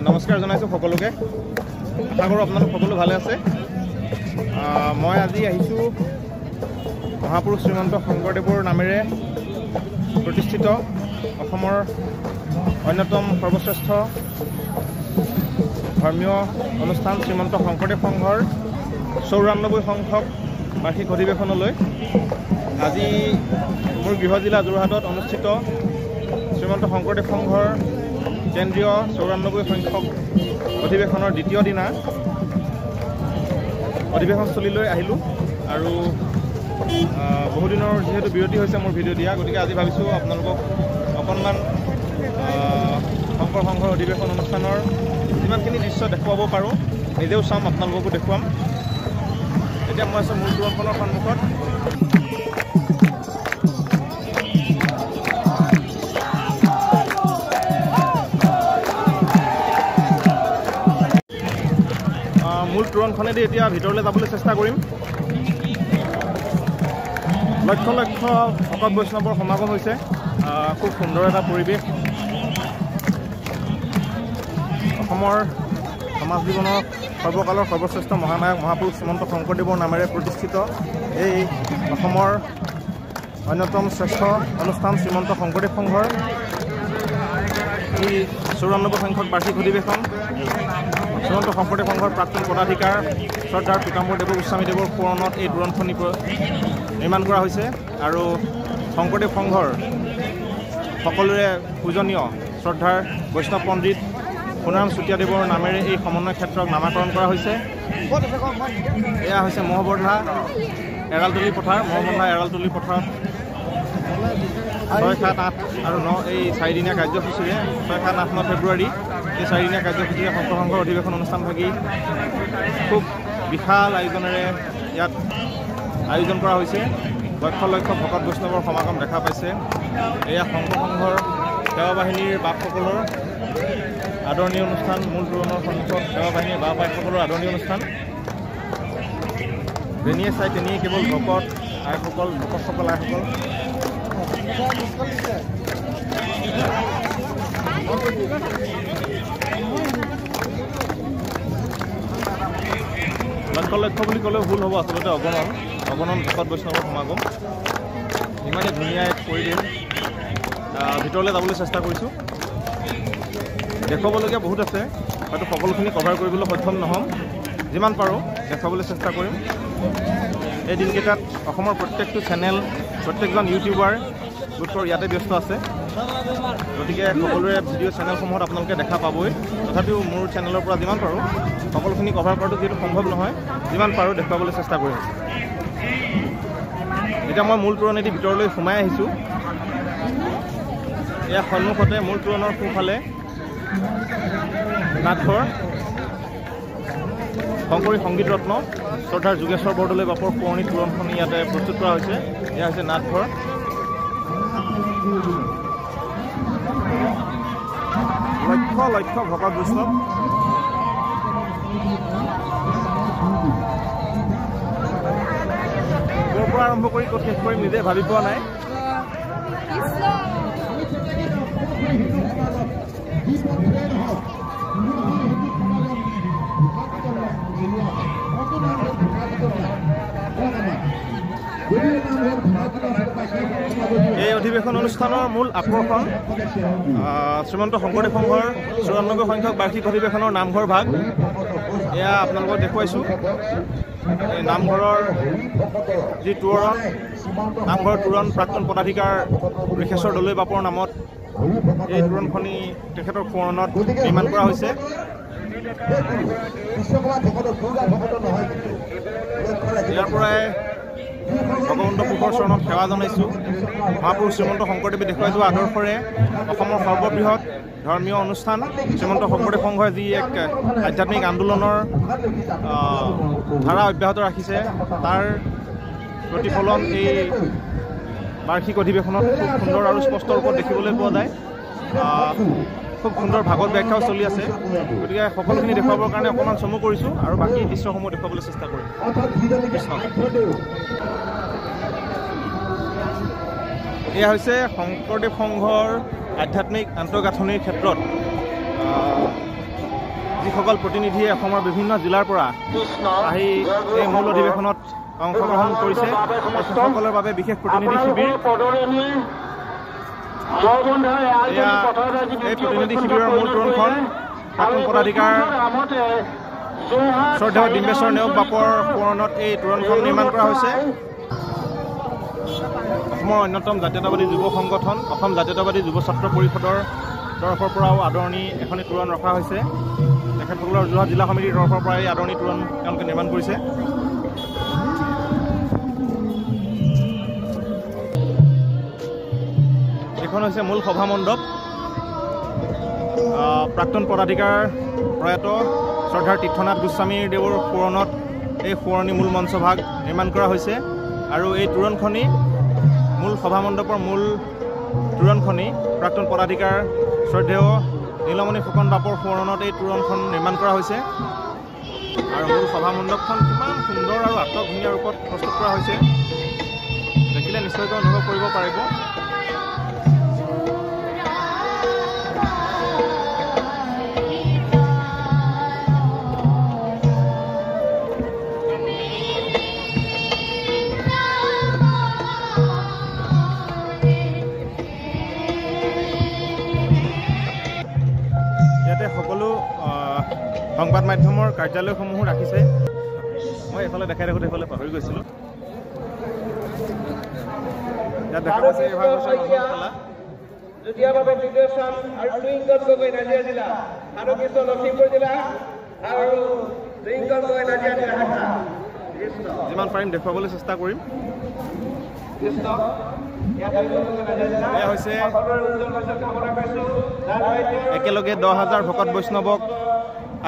নমস্কাৰ জনাইছোঁ সকলোকে। আশা কৰোঁ আপোনালোক সকলো ভালে আছে। মই আজি আহিছোঁ মহাপুৰুষ শ্ৰীমন্ত শংকৰদেৱৰ নামেৰে প্ৰতিষ্ঠিত অসমৰ অন্যতম সৰ্বশ্ৰেষ্ঠ ধৰ্মীয় অনুষ্ঠান শ্ৰীমন্ত শংকৰদেৱ সংঘৰ ৯৪ সংখ্যক বাৰ্ষিক অধিৱেশনলৈ। আজি মোৰ গৃহ জিলা যোৰহাটত অনুষ্ঠিত শ্ৰীমন্ত শংকৰদেৱ সংঘৰ কেন্দ্ৰীয় ৯৪ সংখ্যক অধিৱেশনৰ দ্বিতীয় দিনা অধিৱেশনস্থলীলৈ আহিলোঁ আৰু বহুদিনৰ যিহেতু বিৰতি হৈছে মোৰ ভিডিঅ' দিয়া, গতিকে আজি ভাবিছোঁ আপোনালোকক অকণমান শংকৰ সংঘৰ অধিৱেশন অনুষ্ঠানৰ যিমানখিনি দৃশ্য দেখুৱাব পাৰোঁ নিজেও চাম, আপোনালোককো দেখুৱাম। এতিয়া মই আছোঁ মূল তোৰণখনৰ সন্মুখত। মূল তোৰণখনেদি এতিয়া ভিতৰলৈ যাবলৈ চেষ্টা কৰিম। লক্ষ লক্ষ ভকত বৈষ্ণৱৰ সমাগম হৈছে, খুব সুন্দৰ এটা পৰিৱেশ। অসমৰ সমাজ জীৱনৰ সৰ্বকালৰ সৰ্বশ্ৰেষ্ঠ মহানায়ক মহাপুৰুষ শ্ৰীমন্ত শংকৰদেৱৰ নামেৰে প্ৰতিষ্ঠিত এই অসমৰ অন্যতম শ্ৰেষ্ঠ অনুষ্ঠান শ্ৰীমন্ত শংকৰদেৱ সংঘৰ এই ৯৪ সংখ্যক বাৰ্ষিক অধিৱেশন। শ্ৰীমন্ত শংকৰদেৱ সংঘৰ প্ৰাক্তন পদাধিকাৰ শ্ৰদ্ধাৰ পীতাম্বৰ গোস্বামীদেৱৰ সোঁৱৰণত এই তোৰণখনি নিৰ্মাণ কৰা হৈছে আৰু শংকৰদেৱ সংঘৰ সকলোৰে পূজনীয় শ্ৰদ্ধাৰ বৈষ্ণৱ পণ্ডিত সোণাৰাম চুতীয়াদেৱৰ নামেৰে এই সমন্বয় ক্ষেত্ৰক নামাকৰণ কৰা হৈছে। এয়া হৈছে মহবন্ধা এৰালতলী পথাৰ। মহবন্ধা এৰালতলী পথাৰত ৬, ৭, ৮ আৰু ৯ এই 4 দিনীয়া কাৰ্যসূচীৰে ৬, ৭, ৮, ৯ ফেব্ৰুৱাৰী এই 4 দিনীয়া কাৰ্যসূচীৰে শংকৰ সংঘৰ অধিৱেশন অনুষ্ঠান ভাগি খুব বিশাল আয়োজনেৰে ইয়াত আয়োজন কৰা হৈছে। লক্ষ লক্ষ ভকত বৈষ্ণৱৰ সমাগম দেখা পাইছে। এয়া শংকৰ সংঘৰ সেৱা বাহিনীৰ বাপসকলৰ আদৰণীয় অনুষ্ঠান। মূল তোৰণৰ সন্মুখত সেৱা বাহিনীৰ বাপ আইসকলৰ আদৰণীয় অনুষ্ঠান। যেনিয়ে চাই তেনিয়ে কেৱল ভকত আইসকল, ভকতসকল আইসকল। লক্ষ লক্ষ বুলি ক'লেও ভুল হ'ব, আচলতে অগণন ভকত বৈষ্ণৱৰ সমাগম। ইমানেই ধুনীয়া এক পৰিৱেশ। ভিতৰলৈ যাবলৈ চেষ্টা কৰিছোঁ। দেখুৱাবলগীয়া বহুত আছে, হয়তো সকলোখিনি কভাৰ কৰিবলৈ সক্ষম নহ'ম। যিমান পাৰোঁ দেখুৱাবলৈ চেষ্টা কৰিম। এই দিনকেইটাত অসমৰ প্ৰত্যেকটো চেনেল, প্ৰত্যেকজন ইউটিউবাৰ গোটৰ ইয়াতে ব্যস্ত আছে, গতিকে সকলোৰে ভিডিঅ' চেনেলসমূহত আপোনালোকে দেখা পাবই। তথাপিও মোৰ চেনেলৰ পৰা যিমান পাৰোঁ সকলোখিনি কভাৰ কৰাটো যিহেতু সম্ভৱ নহয়, যিমান পাৰোঁ দেখুৱাবলৈ চেষ্টা কৰিম। এতিয়া মই মূল তোৰণেদি ভিতৰলৈ সোমাই আহিছোঁ। এয়া সন্মুখতে মূল তোৰণৰ সোঁফালে নাটঘৰ। শংকৰী সংগীত ৰত্ন শ্ৰদ্ধাৰ যোগেশ্বৰ বৰদলৈ বাপৰ পুৰণি তোৰণখন ইয়াতে প্ৰস্তুত কৰা হৈছে। এয়া হৈছে নাটঘৰ। লক্ষ লক্ষ ভকত বৈষ্ণৱ। ক'ৰ পৰা আৰম্ভ কৰি ক'ত শেষ কৰিম নিজে ভাবি পোৱা নাই। এই অধিৱেশন অনুষ্ঠানৰ মূল আকৰ্ষণ শ্ৰীমন্ত শংকৰদেৱ সংঘৰ ৯৪ সংখ্যক বাৰ্ষিক অধিৱেশনৰ নামঘৰ ভাগ। এয়া আপোনালোকক দেখুৱাইছোঁ। এই নামঘৰৰ যি তোৰণ, নামঘৰৰ তোৰণ প্ৰাক্তন পদাধিকাৰ ঋষেশ্বৰ দলৈ বাপৰ নামত এই তোৰণখনি তেখেতৰ সোঁৱৰণত নিৰ্মাণ কৰা হৈছে। ইয়াৰ পৰাই ভগৱন্ত পুৰুষৰ চৰণত সেৱা জনাইছোঁ। মহাপুৰুষ শ্ৰীমন্ত শংকৰদেৱে দেখুৱাই যোৱা আদৰ্শৰে অসমৰ সৰ্ববৃহৎ ধৰ্মীয় অনুষ্ঠান শ্ৰীমন্ত শংকৰদেৱ সংঘই যি এক আধ্যাত্মিক আন্দোলনৰ ধাৰা অব্যাহত ৰাখিছে, তাৰ প্ৰতিফলন এই বাৰ্ষিক অধিৱেশনত খুব সুন্দৰ আৰু স্পষ্ট ৰূপত দেখিবলৈ পোৱা যায়। খুব সুন্দৰ ভাগৱত ব্যাখ্যাও চলি আছে, গতিকে সকলোখিনি দেখুৱাবৰ কাৰণে অকণমান চমু কৰিছোঁ আৰু বাকী দৃশ্যসমূহ দেখুৱাবলৈ চেষ্টা কৰিম। এয়া হৈছে শংকৰদেৱ সংঘৰ আধ্যাত্মিক আন্তঃগাঁথনিৰ ক্ষেত্ৰত যিসকল প্ৰতিনিধিয়ে অসমৰ বিভিন্ন জিলাৰ পৰা আহি এই মূল অধিৱেশনত অংশগ্ৰহণ কৰিছে তেখেতসকলৰ বাবে বিশেষ প্ৰতিনিধি শিবিৰ এই প্ৰতিনিধি শিবিৰৰ মূল তোৰণখন প্ৰাক্তন পদাধিকাৰ শ্ৰদ্ধেয় ডিম্বেশ্বৰ নেওগ বাপৰ সোঁৱৰণত এই তোৰণখন নিৰ্মাণ কৰা হৈছে। অসমৰ অন্যতম জাতীয়তাবাদী যুৱ সংগঠন অসম জাতীয়তাবাদী যুৱ ছাত্ৰ পৰিষদৰ তৰফৰ পৰাও আদৰণি এখনি তোৰণ ৰখা হৈছে। তেখেতসকলৰ যোৰহাট জিলা সমিতিৰ তৰফৰ পৰা এই আদৰণি তোৰণ তেওঁলোকে নিৰ্মাণ কৰিছে। এইখন হৈছে মূল সভা মণ্ডপ। প্ৰাক্তন পদাধিকাৰ প্ৰয়াত শ্ৰদ্ধাৰ তীৰ্থনাথ গোস্বামীৰ দেৱৰ সোঁৱৰণত এই সোঁৱৰণি মূল মঞ্চভাগ নিৰ্মাণ কৰা হৈছে আৰু এই তোৰণখনি মূল সভা মণ্ডপৰ মূল তোৰণখনি প্ৰাক্তন পদাধিকাৰ শ্ৰদ্ধেয় নীলমণি ফুকন বাপৰ সোঁৱৰণত এই তোৰণখন নিৰ্মাণ কৰা হৈছে আৰু মূল সভা মণ্ডপখন কিমান সুন্দৰ আৰু আটকধুনীয়া ৰূপত প্ৰস্তুত কৰা হৈছে দেখিলে নিশ্চয়কৈ অনুভৱ কৰিব পাৰিব। সকলো সংবাদ মাধ্যমৰ কাৰ্যালয়সমূহো ৰাখিছে। মই এইফালে দেখাই থাকোঁতে এইফালে পাহৰি গৈছিলোঁ। ইয়াত দেখা পাইছে এইভাগ হৈছে ৰন্ধনশালা। যিমান পাৰিম দেখুৱাবলৈ চেষ্টা কৰিম। এয়া হৈছে একেলগে 10,000 ভকত বৈষ্ণৱক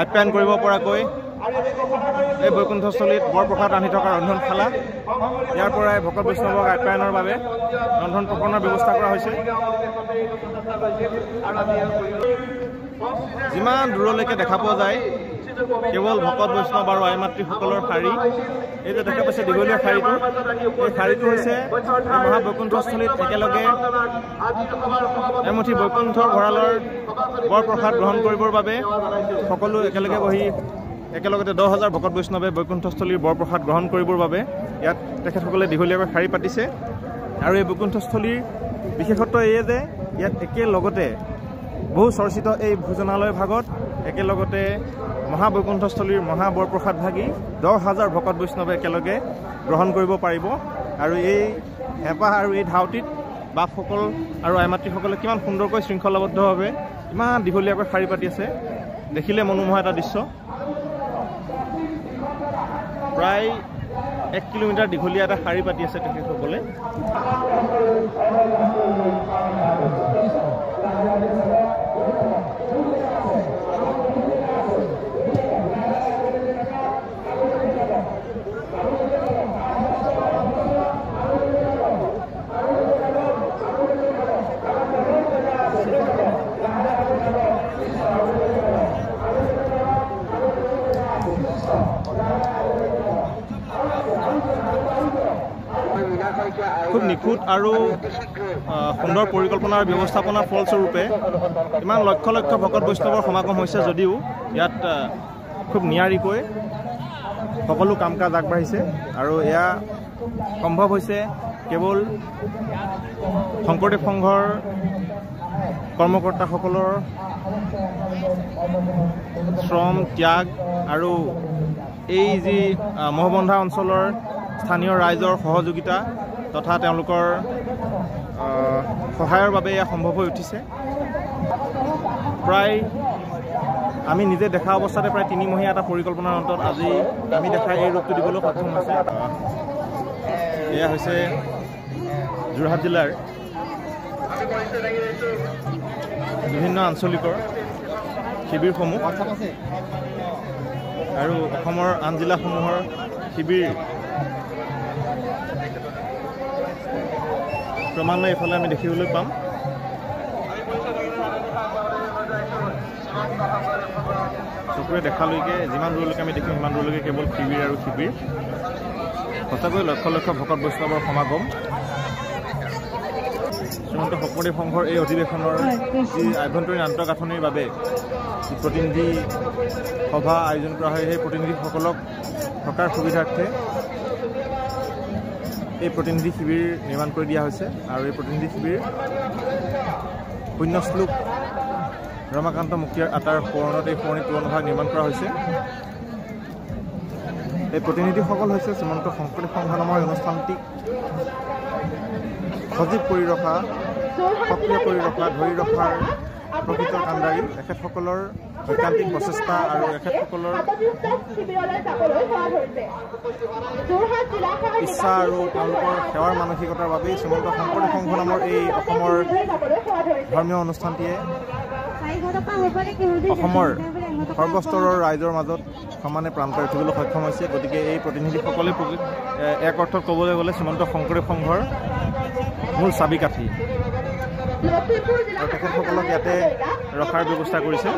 আপ্যায়ন কৰিব পৰাকৈ এই বৈকুণ্ঠস্থলীত বৰপ্ৰসাদ ৰান্ধি থকা ৰন্ধনশালা। ইয়াৰ পৰাই ভকত বৈষ্ণৱক আপ্যায়নৰ বাবে ৰন্ধন প্ৰকৰণৰ ব্যৱস্থা কৰা হৈছে। যিমান দূৰলৈকে দেখা পোৱা যায় কেৱল ভকত বৈষ্ণৱ আৰু আই মাতৃসকলৰ শাৰী। এই যে দেখা পাইছে দীঘলীয়া শাৰীটো, এই শাৰীটো হৈছে মহাবৈকুণ্ঠস্থলীত একেলগে এমুঠি বৈকুণ্ঠৰ ভঁৰালৰ বৰপ্ৰসাদ গ্ৰহণ কৰিবৰ বাবে সকলো একেলগে বহি একেলগতে 10,000 ভকত বৈষ্ণৱে বৈকুণ্ঠস্থলীৰ বৰপ্ৰসাদ গ্ৰহণ কৰিবৰ বাবে ইয়াত তেখেতসকলে দীঘলীয়াকৈ শাৰী পাতিছে। আৰু এই বৈকুণ্ঠস্থলীৰ বিশেষত্ব এয়ে যে ইয়াত একেলগতে বহু চৰ্চিত এই ভোজনালয় ভাগত একেলগতে মহাবৈকুণ্ঠস্থলীৰ মহাবৰপ্ৰসাদ ভাগি 10,000 ভকত বৈষ্ণৱে একেলগে গ্ৰহণ কৰিব পাৰিব। আৰু এই হেঁপাহ আৰু এই ধাউতিত বাপসকল আৰু আই মাতৃসকলে কিমান সুন্দৰকৈ শৃংখলাবদ্ধভাৱে ইমান দীঘলীয়াকৈ শাৰী পাতি আছে, দেখিলে মনোমোহা এটা দৃশ্য। প্ৰায় 1 কিলোমিটাৰ দীঘলীয়া এটা শাৰী পাতি আছে তেখেতসকলে। খুব নিখুঁত আৰু সুন্দৰ পৰিকল্পনাৰ ব্যৱস্থাপনাৰ ফলস্বৰূপে ইমান লক্ষ লক্ষ ভকত বৈষ্ণৱৰ সমাগম হৈছে যদিও ইয়াত খুব নিয়াৰিকৈ সকলো কাম কাজ আগবাঢ়িছে। আৰু এয়া সম্ভৱ হৈছে কেৱল শংকৰদেৱ সংঘৰ কৰ্মকৰ্তাসকলৰ শ্ৰম ত্যাগ আৰু এই যি মহবন্ধা অঞ্চলৰ স্থানীয় ৰাইজৰ সহযোগিতা তথা তেওঁলোকৰ সহায়ৰ বাবে এয়া সম্ভৱ হৈ উঠিছে। প্ৰায় আমি নিজে দেখা অৱস্থাতে প্ৰায় 3 মহীয়া এটা পৰিকল্পনাৰ অন্তত আজি আমি দেখা এই ৰূপটো দিবলৈ সক্ষম হৈছে। এয়া হৈছে যোৰহাট জিলাৰ বিভিন্ন আঞ্চলিকৰ শিবিৰসমূহ আৰু অসমৰ আন জিলাসমূহৰ শিবিৰ ক্ৰমান্বয়ে এইফালে আমি দেখিবলৈ পাম। চকুৰে দেখালৈকে যিমান দূৰলৈকে আমি দেখিম সিমান দূৰলৈকে কেৱল শিবিৰ আৰু শিবিৰ। সঁচাকৈ লক্ষ লক্ষ ভকত বৈষ্ণৱৰ সমাগম। শ্ৰীমন্ত শংকৰদেৱ সংঘৰ এই অধিৱেশনৰ যি আভ্যন্তৰীণ আন্তঃগাঁথনিৰ বাবে প্ৰতিনিধি সভা আয়োজন কৰা হয়। সেই প্ৰতিনিধিসকলক থকাৰ সুবিধাৰ্থে এই প্ৰতিনিধি শিবিৰ নিৰ্মাণ কৰি দিয়া হৈছে আৰু এই প্ৰতিনিধি শিবিৰ পুণ্যশ্লোক ৰমাকান্ত মুখিয়াৰ আটাৰ সোঁৱৰণত এই সোঁৱৰণি তোৰণভাগ নিৰ্মাণ কৰা হৈছে। এই প্ৰতিনিধিসকল হৈছে শ্ৰীমন্ত শংকৰদেৱ সংঘ নামৰ অনুষ্ঠানটিক সজীৱ কৰি ৰখা, সক্ৰিয় কৰি ৰখা, ধৰি ৰখাৰ প্ৰকৃত কাণ্ডাৰী। এখেতসকলৰ ঐকান্তিক প্ৰচেষ্টা আৰু এখেতসকলৰ ইচ্ছা আৰু তেওঁলোকৰ সেৱাৰ মানসিকতাৰ বাবেই শ্ৰীমন্ত শংকৰদেৱ সংঘ নামৰ এই অসমৰ ধৰ্মীয় অনুষ্ঠানটিয়ে অসমৰ সৰ্বস্তৰৰ ৰাইজৰ মাজত সমানে প্ৰাণ পাই উঠিবলৈ সক্ষম হৈছে। গতিকে এই প্ৰতিনিধিসকলে এক অৰ্থত ক'বলৈ গ'লে শ্ৰীমন্ত শংকৰদেৱ সংঘৰ মূল চাবিকাঠি আৰু তেখেতসকলক ইয়াতে ৰখাৰ ব্যৱস্থা কৰিছে।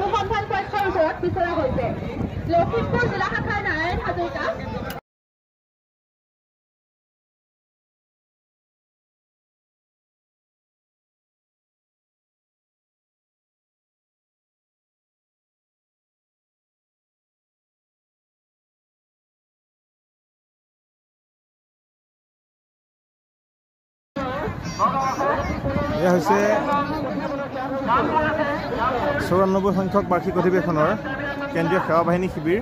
এয়া হৈছে ৯৪ সংখ্যক বাৰ্ষিক অধিৱেশনৰ কেন্দ্ৰীয় সেৱা বাহিনী শিবিৰ।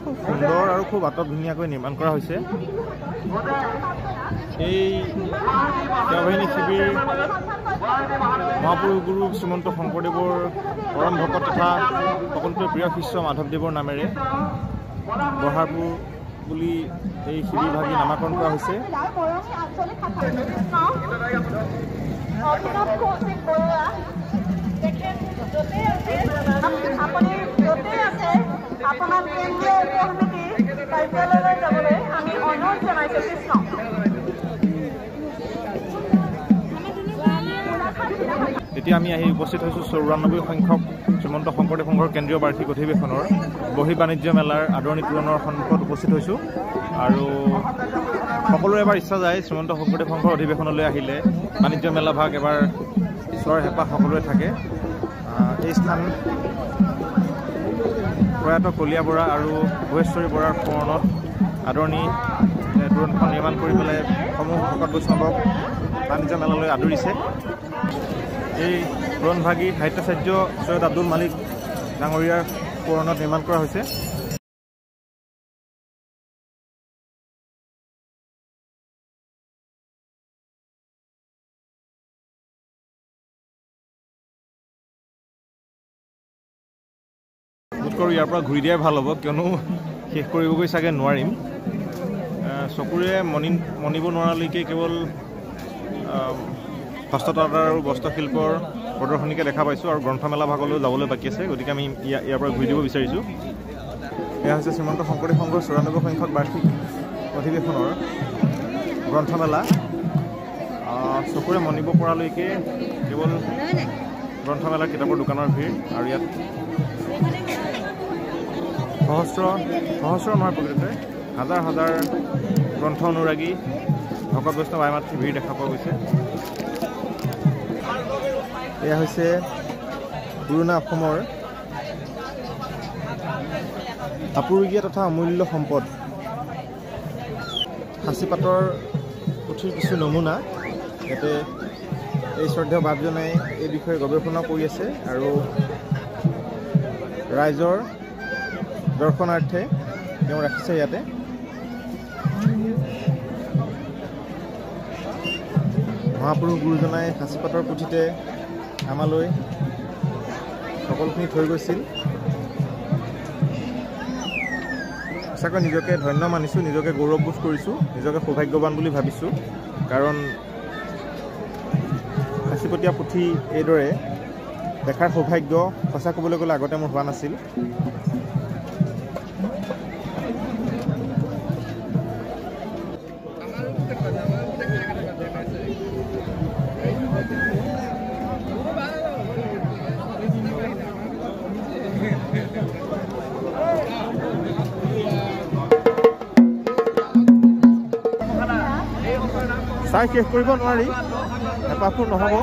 খুব সুন্দৰ আৰু খুব আটক ধুনীয়াকৈ নিৰ্মাণ কৰা হৈছে। এই সেৱা বাহিনী শিবিৰ মহাপুৰুষ গুৰু শ্ৰীমন্ত শংকৰদেৱৰ পৰম ভকত তথা সকলোতকৈ প্ৰিয় শিষ্য মাধৱদেৱৰ নামেৰে বহাৰপুৰ বুলি এই শিবিৰ ভাগি নামাকৰণ কৰা হৈছে। এতিয়া আমি আহি উপস্থিত হৈছোঁ ৯৪ সংখ্যক শ্ৰীমন্ত শংকৰদেৱ সংঘৰ কেন্দ্ৰীয় বাৰ্ষিক অধিৱেশনৰ বহিঃ বাণিজ্য মেলাৰ আদৰণি তোৰণৰ সন্মুখত উপস্থিত হৈছোঁ। আৰু সকলোৰে এবাৰ ইচ্ছা যায় শ্ৰীমন্ত শংকৰদেৱ সংঘৰ অধিৱেশনলৈ আহিলে বাণিজ্য মেলা ভাগ এবাৰ চোৱাৰ হেঁপাহ সকলোৰে থাকে। এই স্থান প্ৰয়াত কলীয়া বৰা আৰু ভুৱেশ্বৰী বৰাৰ সোঁৱৰণত আদৰণি তোৰণখন নিৰ্মাণ কৰি পেলাই সমূহ ভকত বৈষ্ণৱক বাণিজ্য মেলালৈ আদৰিছে। এই তোৰণভাগী সাহিত্যাচাৰ্য সৈয়দ আব্দুল মালিক ডাঙৰীয়াৰ সোঁৱৰণত নিৰ্মাণ কৰা হৈছে। বোধ কৰোঁ ইয়াৰ পৰা ঘূৰি দিয়াই ভাল হ'ব, কিয়নো শেষ কৰিবগৈ চাগে নোৱাৰিম। চকুৰে মনিব নোৱাৰালৈকে কেৱল হস্ততাঁত আৰু বস্ত্ৰশিল্পৰ প্ৰদৰ্শনীকে দেখা পাইছোঁ আৰু গ্ৰন্থমেলা ভাগলৈও যাবলৈ বাকী আছে। গতিকে আমি ইয়াৰ পৰা ঘূৰি দিব বিচাৰিছোঁ। এয়া হৈছে শ্ৰীমন্ত শংকৰদেৱ সংঘৰ ৯৪ সংখ্যক বাৰ্ষিক অধিৱেশনৰ গ্ৰন্থমেলা। চকুৰে মনিব পৰালৈকে কেৱল গ্ৰন্থমেলাৰ কিতাপৰ দোকানৰ ভিৰ আৰু ইয়াত সহস্ৰ নহয় প্ৰকৃততে হাজাৰ হাজাৰ গ্ৰন্থ অনুৰাগী ভকত বৈষ্ণৱ আই মাতৃ ভিৰ দেখা পোৱা গৈছে। এয়া হৈছে পুৰণা অসমৰ আপুৰুগীয়া তথা অমূল্য সম্পদ সাঁচিপাতৰ পুথিৰ কিছু নমুনা। ইয়াতে এই শ্ৰদ্ধেয় বাপজনাই এই বিষয়ে গৱেষণা কৰি আছে আৰু ৰাইজৰ দৰ্শনাৰ্থে তেওঁ ৰাখিছে ইয়াতে। মহাপুৰুষ গুৰুজনাই সাঁচিপাতৰ পুথিতে আমালৈ সকলোখিনি থৈ গৈছিল। সঁচাকৈ নিজকে ধন্য মানিছোঁ, নিজকে গৌৰৱবোধ কৰিছোঁ, নিজকে সৌভাগ্যৱান বুলি ভাবিছোঁ। কাৰণ সাঁচিপতীয়া পুথি এইদৰে দেখাৰ সৌভাগ্য সঁচা ক'বলৈ গ'লে আগতে মোৰ হোৱা নাছিল। চাই শেষ কৰিব নোৱাৰি, হেঁপাহবোৰ নহ'ব।